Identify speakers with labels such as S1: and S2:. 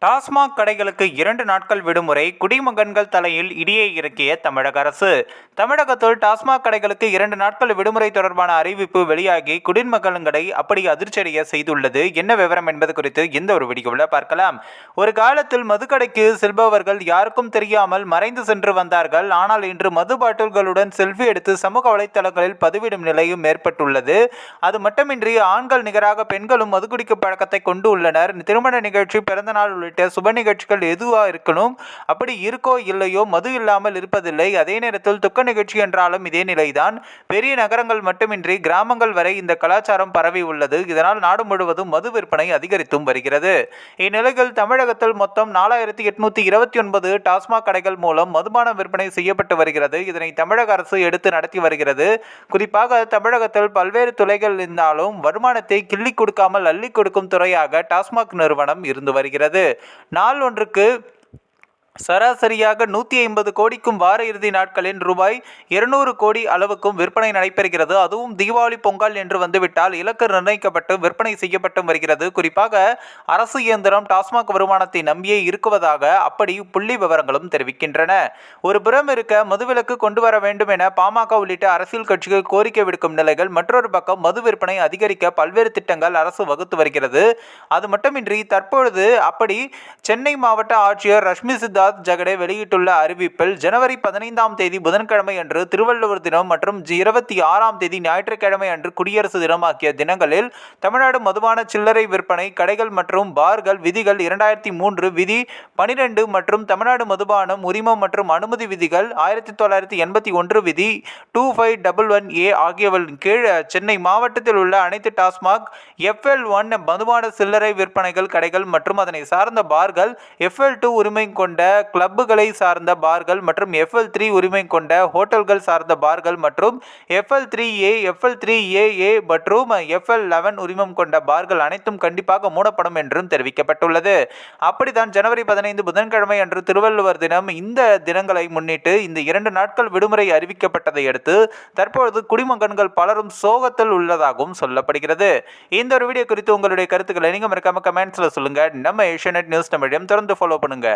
S1: டாஸ்மாக் கடைகளுக்கு 2 நாட்கள் விடுமுறை, குடிமகன்கள் தலையில் இடியை இறக்கிய தமிழக அரசு. தமிழகத்தில் டாஸ்மாக் கடைகளுக்கு 2 நாட்கள் விடுமுறை தொடர்பான அறிவிப்பு வெளியாகி குடிமகன்களை அப்படி அதிர்ச்சியடைய செய்துள்ளது. என்ன விவரம் என்பது குறித்து இந்த ஒரு வீடியோவில் பார்க்கலாம். ஒரு காலத்தில் மதுக்கடைக்கு செல்பவர்கள் யாருக்கும் தெரியாமல் மறைந்து சென்று வந்தார்கள். ஆனால் இன்று மது பாட்டில்களுடன் செல்ஃபி எடுத்து சமூக வலைதளங்களில் பதிவிடும் நிலையும் ஏற்பட்டுள்ளது. அது மட்டுமின்றி ஆண்கள் நிகராக பெண்களும் மதுகுடிக்கும் பழக்கத்தை கொண்டு உள்ளனர். திருமண நிகழ்ச்சி, பிறந்தநாள் உள்ளிட்ட சுப நிகழ்ச்சிகள் எதுவா இருக்கணும், அப்படி இருக்கோ இல்லையோ மது இல்லாமல் இருப்பதில்லை. அதே நேரத்தில் துக்க நிகழ்ச்சி என்றாலும் இதே நிலைதான். பெரிய நகரங்கள் மட்டுமின்றி கிராமங்கள் வரை இந்த கலாச்சாரம் பரவி உள்ளது. இதனால் நாடு முழுவதும் மது விற்பனை அதிகரித்தும் வருகிறது. இந்நிலையில் தமிழகத்தில் மொத்தம் 4829 டாஸ்மாக் கடைகள் மூலம் மதுபான விற்பனை செய்யப்பட்டு வருகிறது. இதனை தமிழக அரசு எடுத்து நடத்தி வருகிறது. குறிப்பாக தமிழகத்தில் பல்வேறு துறைகள் இருந்தாலும் வருமானத்தை கிள்ளி கொடுக்காமல் அள்ளி கொடுக்கும் துறையாக டாஸ்மாக் நிறுவனம் இருந்து வருகிறது. நாள் ஒன்றுக்கு சராசரியாக 150 கோடிக்கும் வார இறுதி நாட்களில் ரூபாய் 200 கோடி அளவுக்கும் விற்பனை நடைபெறுகிறது. அதுவும் தீபாவளி, பொங்கல் என்று வந்துவிட்டால் இலக்கு நிர்ணயிக்கப்பட்டு விற்பனை செய்யப்பட்டு வருகிறது. குறிப்பாக அரசு இயந்திரம் டாஸ்மாக் வருமானத்தை நம்பியே இருக்குவதாக அப்படி புள்ளி விவரங்களும் தெரிவிக்கின்றன. ஒரு புறம் இருக்க மதுவிலக்கு கொண்டு வர வேண்டும் என பாமக உள்ளிட்ட அரசியல் கட்சிகள் கோரிக்கை விடுக்கும் நிலைகள், மற்றொரு பக்கம் மது விற்பனை அதிகரிக்க பல்வேறு திட்டங்கள் அரசு வகுத்து வருகிறது. அது மட்டுமின்றி தற்பொழுது அப்படி சென்னை மாவட்ட ஆட்சியர் ரஷ்மி சித்தார்த் ஜகடே வெளியிட்டுள்ள அறிவிப்பில் ஜனவரி 15ஆம் தேதி புதன்கிழமை அன்று திருவள்ளுவர் தினம் மற்றும் 26ஆம் தேதி ஞாயிற்றுக்கிழமை அன்று குடியரசு தினம் ஆகிய தினங்களில் தமிழ்நாடு மதுபான சில்லறை விற்பனை கடைகள் மற்றும் பார்கள் விதிகள் 2003 விதி 12 மற்றும் தமிழ்நாடு மதுபானம் உரிமம் மற்றும் அனுமதி விதிகள் 1981 விதி 2511A ஆகியவற்றின் கீழ் சென்னை மாவட்டத்தில் உள்ள அனைத்து டாஸ்மாக், FL1 மதுபான சில்லறை விற்பனைகள் கடைகள் மற்றும் அதனை சார்ந்த பார்கள், FL2 உரிமை கொண்ட கிளப்புகளை சார்ந்த பார்கள் மற்றும் FL3 உரிமை கொண்ட ஹோட்டல்கள் சார்ந்த பார்கள் மற்றும் FL3A, FL3AA மற்றும் FL11 உரிமம் கொண்ட பார்கள் அனைத்தும் கண்டிப்பாக மூடப்படும் என்றும் தெரிவிக்கப்பட்டுள்ளது. அப்படித்தான் ஜனவரி 15 புதன்கிழமை அன்று திருவள்ளுவர் தினம். இந்த தினங்களை முன்னிட்டு இந்த 2 நாட்கள் விடுமுறை அறிவிக்கப்பட்டதை அடுத்து தற்பொழுது குடிமகன்கள் பலரும் சோகத்தில் உள்ளதாகவும் சொல்லப்படுகிறது. இந்த ஒரு வீடியோ குறித்து உங்களுடைய கருத்துக்களை நீங்க மறக்காம கமெண்ட்ஸ்ல சொல்லுங்க. நம்ம ஏஷியாநெட் நியூஸ் தமிழையும் தொடர்ந்து ஃபாலோ பண்ணுங்க.